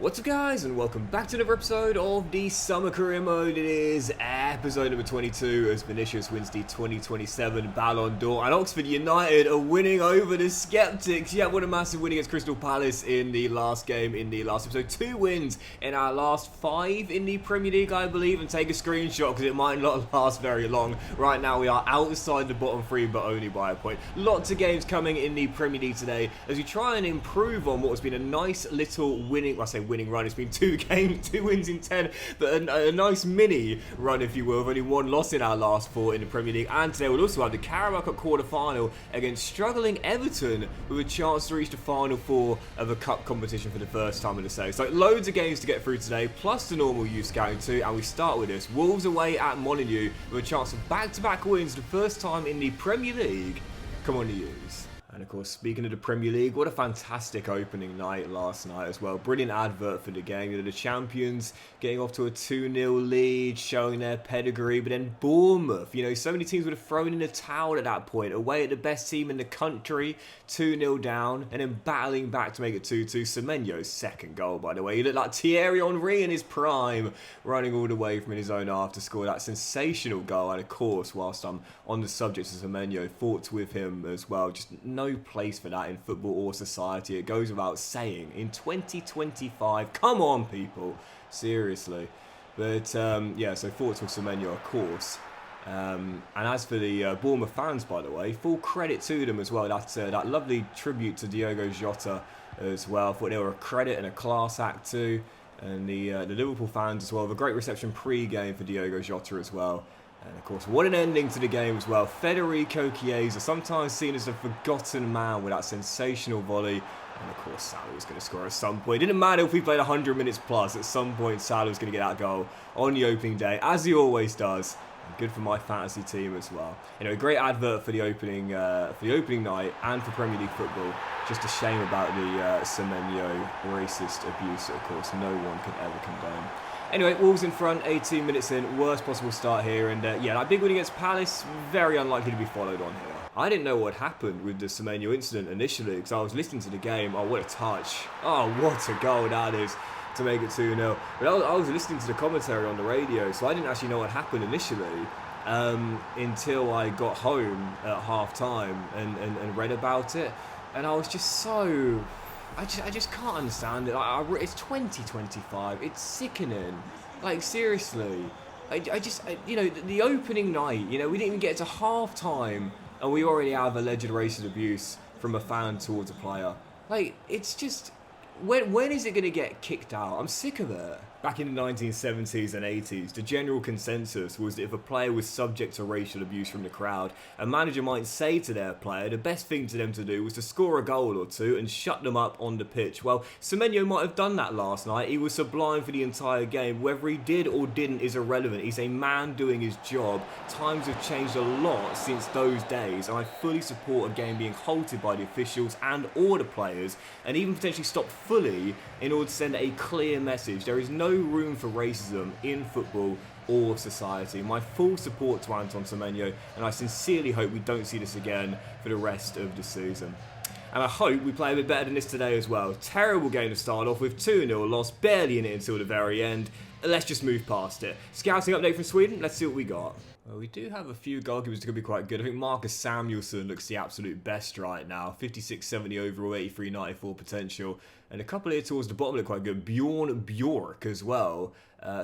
What's up guys, and welcome back to another episode of the Summer Career Mode. It is episode number 22 as Vinicius wins the 2027 Ballon d'Or, and Oxford United are winning over the Skeptics. Yeah, what a massive win against Crystal Palace in the last game, in the last episode. 2 wins in our last 5 in the Premier League, I believe, and take a screenshot because it might not last very long. Right now we are outside the bottom 3, but only by a point. Lots of games coming in the Premier League today as we try and improve on what has been a nice little winning run. It's been 2 wins in 10, but a nice mini run, if you will, of only 1 loss in our last 4 in the Premier League. And today we'll also have the Carabao Cup quarter-final against struggling Everton, with a chance to reach the final 4 of a cup competition for the first time in the series. So loads of games to get through today, plus the normal youth scouting too, and we start with this. Wolves away at Molineux with a chance of back-to-back wins, the first time in the Premier League. Come on, the U's. And of course, speaking of the Premier League, what a fantastic opening night last night as well. Brilliant advert for the game. You know, the champions getting off to a 2-0 lead, showing their pedigree. But then Bournemouth, you know, so many teams would have thrown in the towel at that point. Away at the best team in the country, 2-0 down, and then battling back to make it 2-2. Semenyo's second goal, by the way. He looked like Thierry Henry in his prime, running all the way from his own half to score that sensational goal. And of course, whilst I'm on the subject of Semenyo, thoughts with him as well. Just no place for that in football or society. It goes without saying. In 2025, come on, people, seriously. But yeah, so thoughts with Semenyo, of course. And as for the Bournemouth fans, by the way, full credit to them as well. That lovely tribute to Diogo Jota as well. I thought they were a credit and a class act too. And the Liverpool fans as well. A great reception pre-game for Diogo Jota as well. And of course, what an ending to the game as well. Federico Chiesa, sometimes seen as a forgotten man with that sensational volley. And of course, Salah was going to score at some point. It didn't matter if we played 100 minutes plus. At some point, Salah was going to get that goal on the opening day, as he always does. And good for my fantasy team as well. You know, a great advert for the opening night and for Premier League football. Just a shame about the Semenyo racist abuse, of course, no one could ever condone. Anyway, Wolves in front, 18 minutes in, worst possible start here, and yeah, that big win against Palace, very unlikely to be followed on here. I didn't know what happened with the Semenyo incident initially, because I was listening to the game. Oh, what a touch. Oh, what a goal that is to make it 2-0. But I was listening to the commentary on the radio, so I didn't actually know what happened initially until I got home at half-time and read about it, and I was just so... I just can't understand it. It's 2025. It's sickening. Like, seriously. You know, the opening night, you know, we didn't even get to half-time and we already have alleged racist abuse from a fan towards a player. Like, it's just... When is it going to get kicked out? I'm sick of it. Back in the 1970s and 80s, the general consensus was that if a player was subject to racial abuse from the crowd, a manager might say to their player the best thing to them to do was to score a goal or two and shut them up on the pitch. Well, Semenyo might have done that last night. He was sublime for the entire game. Whether he did or didn't is irrelevant. He's a man doing his job. Times have changed a lot since those days, and I fully support a game being halted by the officials and or the players, and even potentially stopped fully in order to send a clear message. There is no room for racism in football or society. My full support to Anton Semenyo, and I sincerely hope we don't see this again for the rest of the season. And I hope we play a bit better than this today as well. Terrible game to start off with, 2-0 loss, barely in it until the very end. Let's just move past it. Scouting update from Sweden, let's see what we got. Well, we do have a few goalkeepers that could be quite good. I think Marcus Samuelsson looks the absolute best right now. 56-70 overall, 83-94 potential. And a couple here towards the bottom look quite good. Bjorn Bjork as well.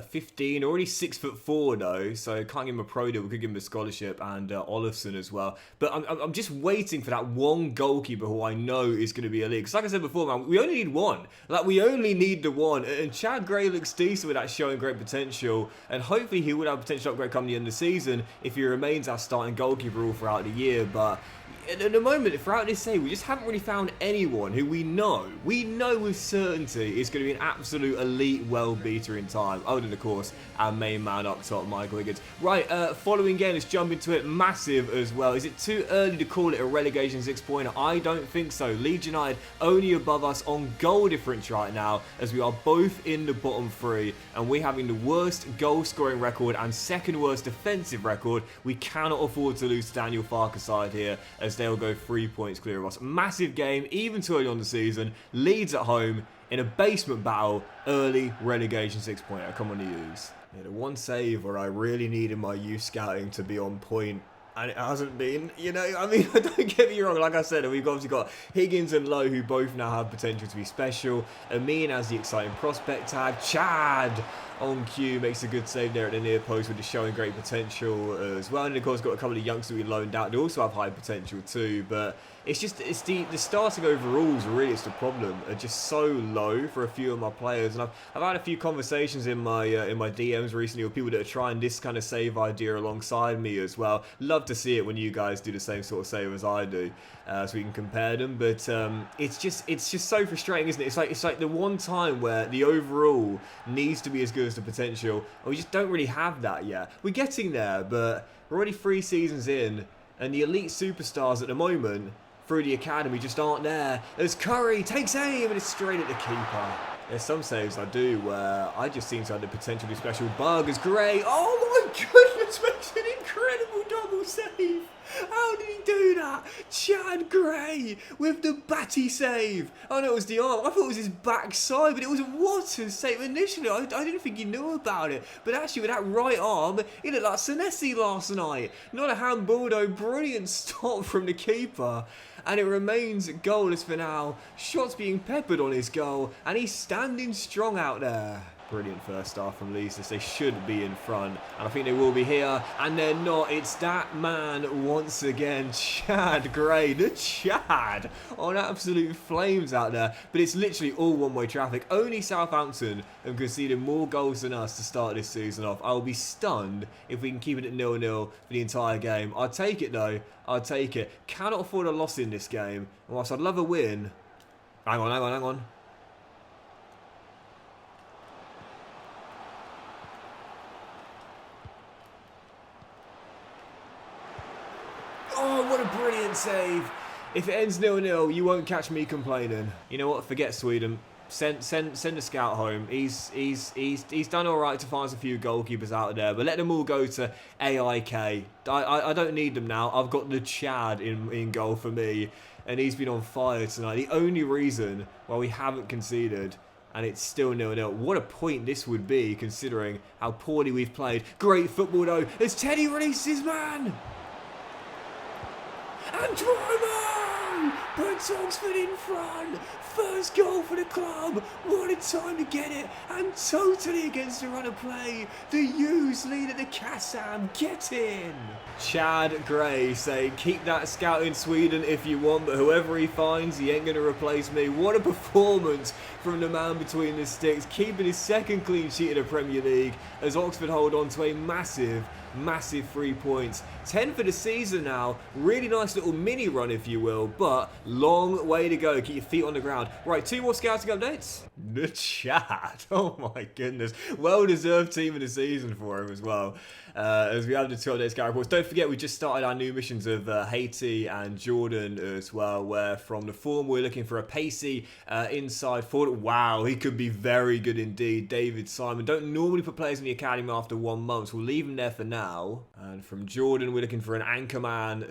15, already 6'4" though, so can't give him a pro deal. We could give him a scholarship, and Olafsson as well. But I'm just waiting for that one goalkeeper who I know is going to be elite. Because like I said before, man, we only need one. Like, we only need the one. And Chad Gray looks decent with that, showing great potential. And hopefully he would have potential upgrade come the end of the season if he remains our starting goalkeeper all throughout the year. But at the moment, throughout this day, we just haven't really found anyone who we know with certainty is going to be an absolute elite well-beater in time. Other than, of course, our main man up top, Michael Higgins. Right, following game, let's jump into it. Massive as well. Is it too early to call it a relegation 6-pointer? I don't think so. Leeds United only above us on goal difference right now, as we are both in the bottom 3, and we're having the worst goal-scoring record and second worst defensive record. We cannot afford to lose to Daniel Farke's side here, as they'll go 3 points clear of us. Massive game, even too early on the season. Leeds at home in a basement battle, early relegation 6-pointer. Come on, use. Yeah, the one save where I really needed my youth scouting to be on point, and it hasn't been, you know, I mean, don't get me wrong, like I said, we've obviously got Higgins and Lowe, who both now have potential to be special. Amin has the exciting prospect tag. Chad on cue makes a good save there at the near post, which is showing great potential as well. And of course, got a couple of youngsters we loaned out. They also have high potential too, but it's the starting overalls really is the problem. Are just so low for a few of my players, and I've had a few conversations in my DMs recently with people that are trying this kind of save idea alongside me as well. Love to see it when you guys do the same sort of save as I do, so we can compare them. But it's just so frustrating, isn't it? It's like the one time where the overall needs to be as good as the potential, and we just don't really have that yet. We're getting there, but we're already 3 seasons in, and the elite superstars at the moment through the academy just aren't there. As Curry takes aim and it's straight at the keeper. There's some saves I do where I just seem to have the potential to be special. Bug is great. Oh my goodness, makes an incredible double save. How did he do that? Chad Gray with the batty save. Oh no, it was the arm. I thought it was his backside, but it was what a save. Initially, I didn't think he knew about it. But actually, with that right arm, he looked like Senesi last night. Not a handball though. Brilliant stop from the keeper. And it remains goalless for now. Shots being peppered on his goal, and he's standing strong out there. Brilliant first half from Leicester. They should be in front, and I think they will be here, and they're not. It's that man once again, Chad Gray, the Chad, on absolute flames out there. But it's literally all one-way traffic. Only Southampton have conceded more goals than us to start this season off. I will be stunned if we can keep it at 0-0 for the entire game. I'll take it though. I'll take it. Cannot afford a loss in this game. Whilst I'd love a win. Hang on. Oh, what a brilliant save. If it ends 0-0, you won't catch me complaining. You know what? Forget Sweden. Send a scout home. He's done all right to find a few goalkeepers out of there, but let them all go to AIK. I don't need them now. I've got the Chad in goal for me, and he's been on fire tonight. The only reason why we haven't conceded, and it's still 0-0. What a point this would be, considering how poorly we've played. Great football though, as Teddy releases man. And Dromo puts Oxford in front. First goal for the club. What a time to get it. And totally against the run of play. The U's lead at the Kassam. Get in. Chad Gray saying, keep that scout in Sweden if you want, but whoever he finds, he ain't going to replace me. What a performance from the man between the sticks. Keeping his second clean sheet in the Premier League as Oxford hold on to a massive 3 points. 10 for the season now. Really nice little mini run, if you will, but long way to go. Keep your feet on the ground. Right, 2 more scouting updates. The Chat. Oh my goodness. Well-deserved team of the season for him as well. As we have the 2 updates scout reports. Don't forget, we just started our new missions of Haiti and Jordan as well, where from the form we're looking for a pacey inside forward. Wow, he could be very good indeed. David Simon. Don't normally put players in the academy after 1 month, so we'll leave him there for now. And from Jordan, we're looking for an anchorman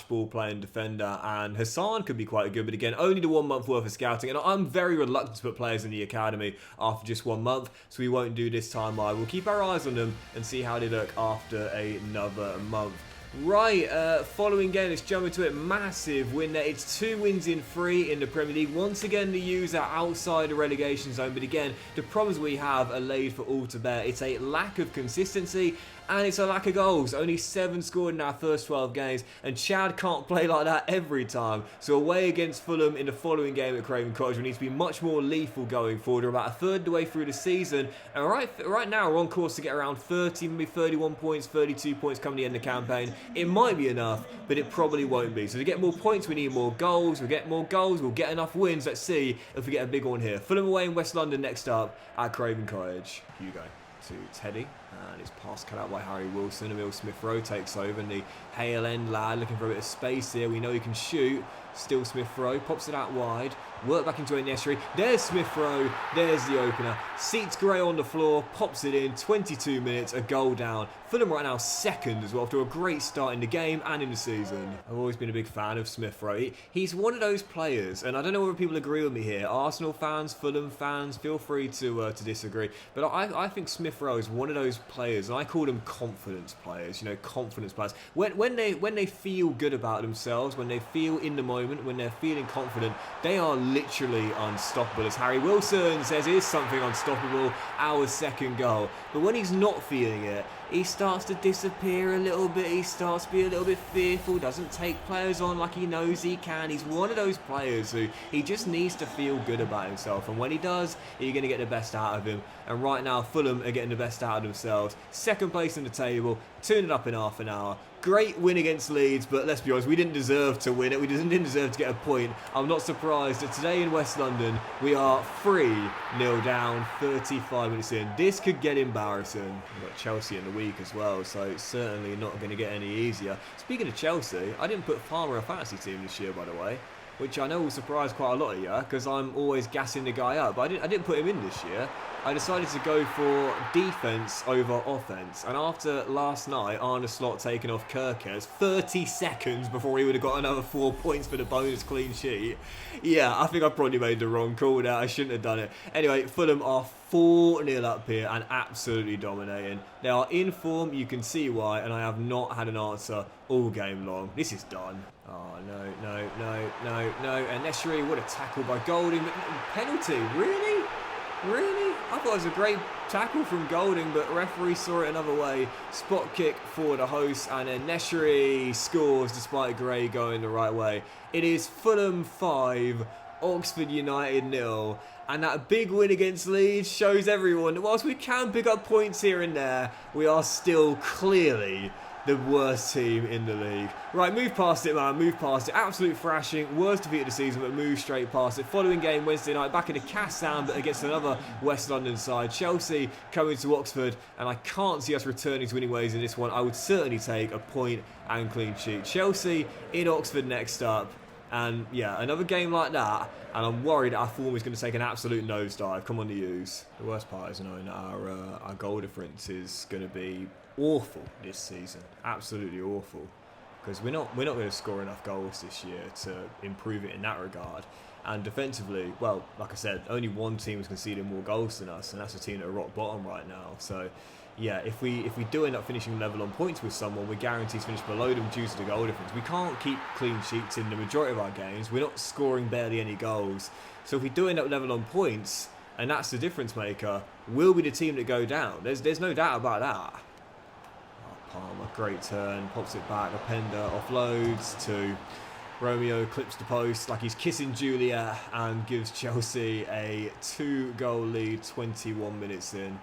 / ball playing defender, and Hassan could be quite good, but again, only the 1 month worth of scouting, and I'm very reluctant to put players in the academy after just 1 month, so we won't do this time. I will keep our eyes on them and see how they look after another month. Right, following game, let's jump into it. Massive win there. It's 2 wins in 3 in the Premier League. Once again, the U's are outside the relegation zone, but again, the problems we have are laid for all to bear. It's a lack of consistency, and it's a lack of goals. Only 7 scored in our first 12 games, and Chad can't play like that every time. So away against Fulham in the following game at Craven Cottage, we need to be much more lethal going forward. We're about a third of the way through the season, and right now we're on course to get around 30, maybe 31 points, 32 points coming the end of the campaign. It might be enough, but it probably won't be. So to get more points, we need more goals. We get more goals, we'll get enough wins. Let's see if we get a big one here. Fulham away in West London next up at Craven Cottage. Hugo to Teddy, and it's pass cut out by Harry Wilson. Emil Smith-Rowe takes over, and the Hale End lad looking for a bit of space here. We know he can shoot, Still Smith Rowe, pops it out wide. Work back into a Nesri. There's Smith Rowe. There's the opener. Seats Gray on the floor. Pops it in. 22 minutes. A goal down. Fulham right now second as well after a great start in the game and in the season. I've always been a big fan of Smith Rowe. He's one of those players, and I don't know whether people agree with me here. Arsenal fans, Fulham fans, feel free to disagree. But I think Smith Rowe is one of those players, and I call them confidence players. You know, confidence players. When they feel good about themselves, when they feel in the moment, when they're feeling confident, they are literally unstoppable. As Harry Wilson says, here's something unstoppable, our second goal. But when he's not feeling it, he starts to disappear a little bit. He starts to be a little bit fearful, doesn't take players on like he knows he can. He's one of those players who he just needs to feel good about himself, and when he does, you're going to get the best out of him. And right now Fulham are getting the best out of themselves. Second place in the table, 2-0 up in half an hour. Great win against Leeds, but let's be honest, we didn't deserve to win it. We didn't deserve to get a point. I'm not surprised that today in West London we are 3-0 down, 35 minutes in. This could get embarrassing. We've got Chelsea in the week as well, so it's certainly not going to get any easier. Speaking of Chelsea, I didn't put Farmer a fantasy team this year, by the way, which I know will surprise quite a lot of you because I'm always gassing the guy up, but I didn't put him in this year. I decided to go for defence over offence, and after last night, Arne Slot taking off Kerkez 30 seconds before he would have got another 4 points for the bonus clean sheet. Yeah, I think I probably made the wrong call there. I shouldn't have done it. Anyway, Fulham are 4-0 up here and absolutely dominating. They are in form, you can see why, and I have not had an answer all game long. This is done. Oh, no. And Nesri, what a tackle by Golding. Penalty, really? Really? I thought it was a great tackle from Golding, but referee saw it another way. Spot kick for the host, and then Nesri scores despite Gray going the right way. It is Fulham 5, Oxford United 0, and that big win against Leeds shows everyone that whilst we can pick up points here and there, we are still clearly the worst team in the league. Right, move past it, man. Move past it. Absolute thrashing. Worst defeat of the season, but move straight past it. Following game Wednesday night, back in the cast sound, but against another West London side. Chelsea coming to Oxford, and I can't see us returning to winning ways in this one. I would certainly take a point and clean sheet. Chelsea in Oxford next up. And yeah, another game like that, and I'm worried our form is going to take an absolute nosedive. Come on, the U's. The worst part is knowing that our goal difference is going to be awful this season, absolutely awful, because we're not going to score enough goals this year to improve it in that regard. And defensively, well, like I said, only one team is conceding more goals than us, and that's a team that are rock bottom right now. So yeah, if we do end up finishing level on points with someone, we're guaranteed to finish below them due to the goal difference. We can't keep clean sheets in the majority of our games. We're not scoring barely any goals. So if we do end up level on points, and that's the difference maker, we'll be the team that go down. There's no doubt about that. Palmer, great turn, pops it back, Openda offloads to Romeo, clips the post like he's kissing Julia, and gives Chelsea a 2-goal lead 21 minutes in.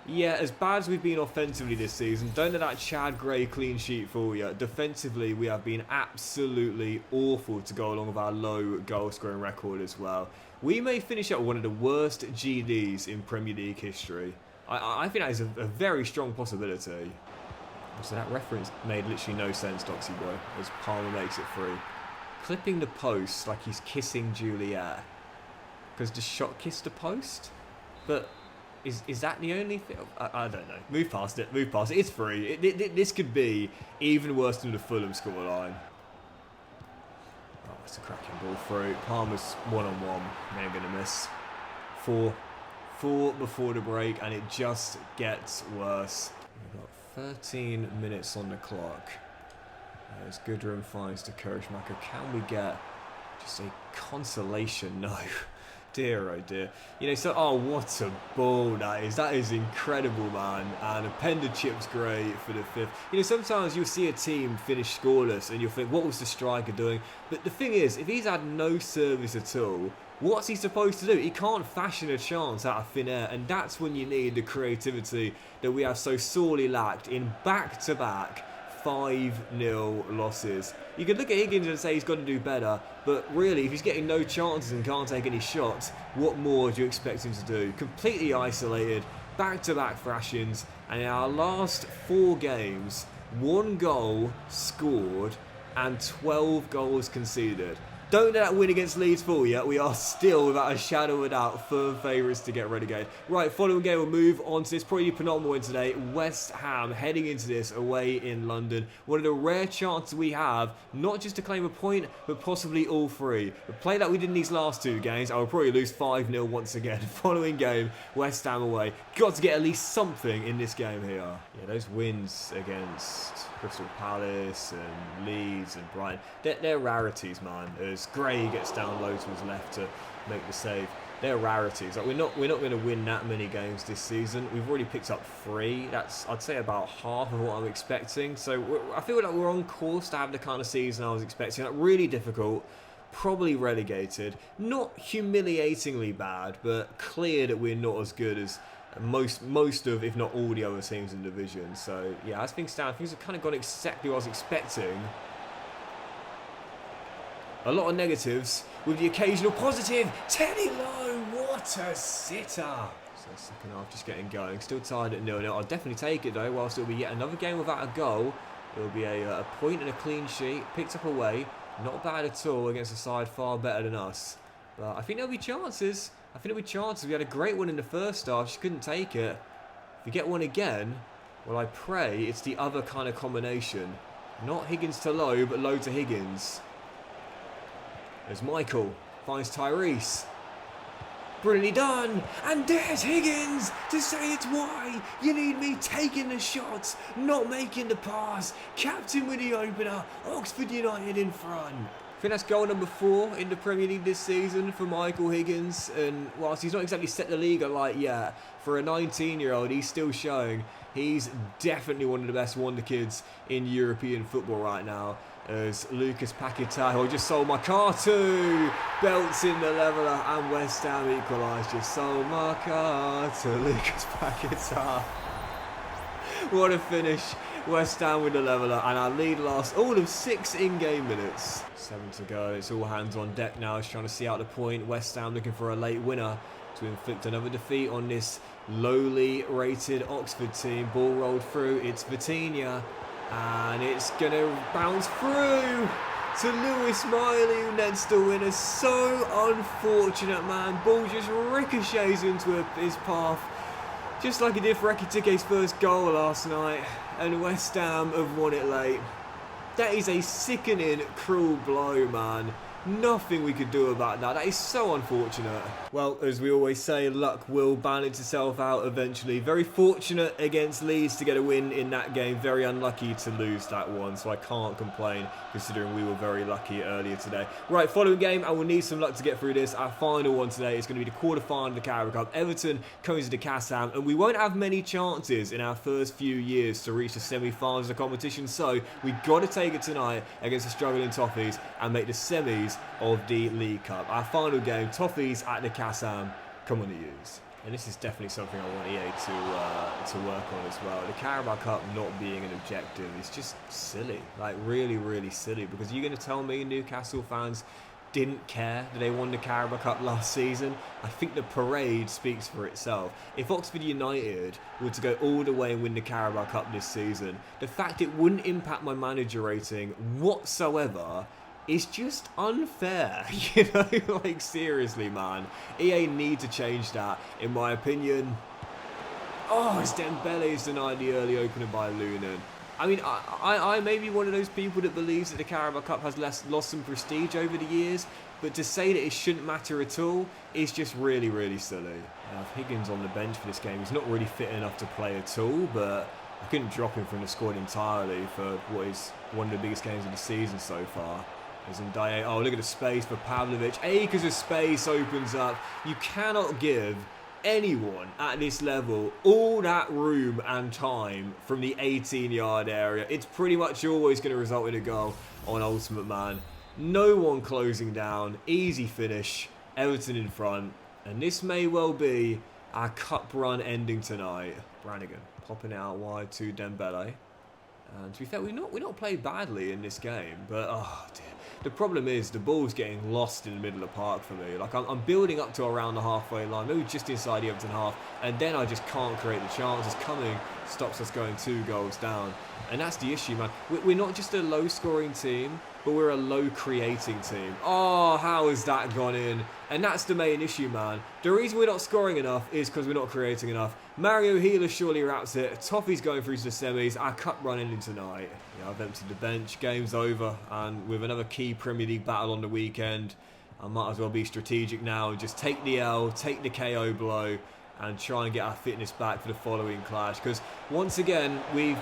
Yeah, as bad as we've been offensively this season, don't let that Chad Gray clean sheet fool you. Defensively, we have been absolutely awful to go along with our low goal scoring record as well. We may finish up one of the worst GDs in Premier League history. I think that is a very strong possibility. So that reference made literally no sense, Doxy Boy, as Palmer makes it free. Clipping the post like he's kissing Juliet. Because the shot kissed the post? But is that the only thing? I don't know. Move past it. It's free. This could be even worse than the Fulham scoreline. Oh, it's a cracking ball through. Palmer's one-on-one. They're going to miss. Four before the break, and it just gets worse. We've got 13 minutes on the clock. As Goodrum finds to Kershmaker. Can we get just a consolation? No. Dear, oh dear. You know, so, oh, what a ball that is. That is incredible, man. And Openda chips great for the 5th. You know, sometimes you'll see a team finish scoreless and you'll think, what was the striker doing? But the thing is, if he's had no service at all, what's he supposed to do? He can't fashion a chance out of thin air, and that's when you need the creativity that we have so sorely lacked in back-to-back 5-0 losses. You could look at Higgins and say he's got to do better, but really, if he's getting no chances and can't take any shots, what more do you expect him to do? Completely isolated, back-to-back thrashings, and in our last 4 games, 1 goal scored and 12 goals conceded. Don't let that win against Leeds fool you. We are still, without a shadow of a doubt, firm favourites to get relegated. Right, following game, we'll move on to this probably penultimate win today. West Ham heading into this away in London. One of the rare chances we have, not just to claim a point, but possibly all three. The play that we did in these last two games, I will probably lose 5-0 once again. Following game, West Ham away. Got to get at least something in this game here. Yeah, those wins against Crystal Palace and Leeds and Brighton, they're rarities, man. As Gray gets down low to his left to make the save, they're rarities. Like we're not going to win that many games this season. We've already picked up 3. That's, I'd say, about half of what I'm expecting. So I feel like we're on course to have the kind of season I was expecting. Like really difficult, probably relegated, not humiliatingly bad, but clear that we're not as good as most of, if not all, the other teams in the division. So yeah, as things stand, things have kind of gone exactly what I was expecting. A lot of negatives with the occasional positive. Teddy Lowe, what a sitter! So second half just getting going. Still tied at 0-0. I'll definitely take it though. Whilst it'll be yet another game without a goal, it'll be a point and a clean sheet picked up away. Not bad at all against a side far better than us. But I think there'll be chances. We had a great one in the first half, just couldn't take it. If we get one again, well, I pray it's the other kind of combination. Not Higgins to Lowe, but Lowe to Higgins. There's Michael, finds Tyrese. Brilliantly done, and there's Higgins to say it's why you need me taking the shots, not making the pass. Captain with the opener, Oxford United in front. I think that's goal number 4 in the Premier League this season for Michael Higgins, and whilst he's not exactly set the league alight yet, for a 19-year-old he's still showing he's definitely one of the best wonder kids in European football right now. As Lucas Paquetá, who I just sold my car to, belts in the leveller, and West Ham equalised. Just sold my car to Lucas Paquetá. What a finish. West Ham with the leveller, and our lead lasts all of 6 in-game minutes. 7 to go. It's all hands on deck now. It's trying to see out the point. West Ham looking for a late winner to inflict another defeat on this lowly rated Oxford team. Ball rolled through. It's Vitinha. And it's going to bounce through to Lewis Miley, who nets the winner. So unfortunate, man. Ball just ricochets into his path, just like he did for Ekitike's first goal last night. And West Ham have won it late. That is a sickening, cruel blow, man. Nothing we could do about that. That is so unfortunate. Well, as we always say, luck will balance itself out eventually. Very fortunate against Leeds to get a win in that game. Very unlucky to lose that one, so I can't complain considering we were very lucky earlier today. Right, following game, I will need some luck to get through this. Our final one today is going to be the quarter-final of the Carabao Cup. Everton comes to Kassam, and we won't have many chances in our first few years to reach the semi-finals of the competition, so we've got to take it tonight against the struggling Toffees and make the semis of the League Cup. Our final game, Toffees at the Kassam. Come on, the U's. And this is definitely something I want EA to work on as well. The Carabao Cup not being an objective is just silly. Like, really, really silly. Because you're going to tell me Newcastle fans didn't care that they won the Carabao Cup last season? I think the parade speaks for itself. If Oxford United were to go all the way and win the Carabao Cup this season, the fact it wouldn't impact my manager rating whatsoever is just unfair. You know, like, seriously, man. EA need to change that, in my opinion. Oh, it's Dembele's denied the early opener by Lunan. I mean, I may be one of those people that believes that the Carabao Cup has lost some prestige over the years, but to say that it shouldn't matter at all is just really, really silly. Higgins on the bench for this game. He's not really fit enough to play at all, but I couldn't drop him from the squad entirely for what is one of the biggest games of the season so far. Oh, look at the space for Pavlovic. Acres of space opens up. You cannot give anyone at this level all that room and time from the 18-yard area. It's pretty much always going to result in a goal on Ultimate Man. No one closing down. Easy finish. Everton in front. And this may well be our cup run ending tonight. Brannigan popping out wide to Dembele. And to be fair, we've not played badly in this game, but oh dear. The problem is the ball's getting lost in the middle of the park for me. Like, I'm building up to around the halfway line, maybe just inside the Everton half, and then I just can't create the chances. Coming stops us going 2 goals down, and that's the issue, man. We're not just a low-scoring team. but we're a low creating team. Oh, how has that gone in? And that's the main issue, man. The reason we're not scoring enough is because we're not creating enough. Mario Healer surely wraps it. Toffee's going through to the semis. Our cup run ending tonight. Yeah, I've emptied the bench. Game's over. And with another key Premier League battle on the weekend, I might as well be strategic now. Just take the L, take the KO blow, and try and get our fitness back for the following clash. Because once again, we've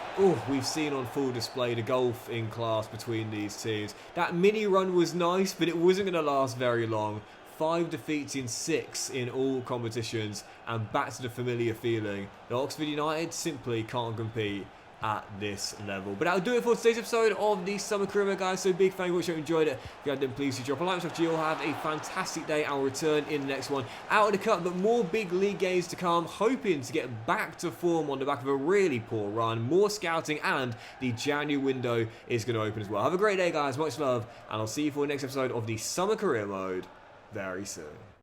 seen on full display the gulf in class between these teams. That mini run was nice, but it wasn't going to last very long. 5 defeats in 6 in all competitions, and back to the familiar feeling that Oxford United simply can't compete at this level. But that'll do it for today's episode of the Summer Career, guys. So big thank you for watching. Enjoyed it. If you had, then please do drop a like. So you'll have a fantastic day. I'll return in the next one out of the cup, but more big league games to come. Hoping to get back to form on the back of a really poor run. More scouting, and the January window is going to open as well. Have a great day, guys. Much love, and I'll see you for the next episode of the Summer Career Mode very soon.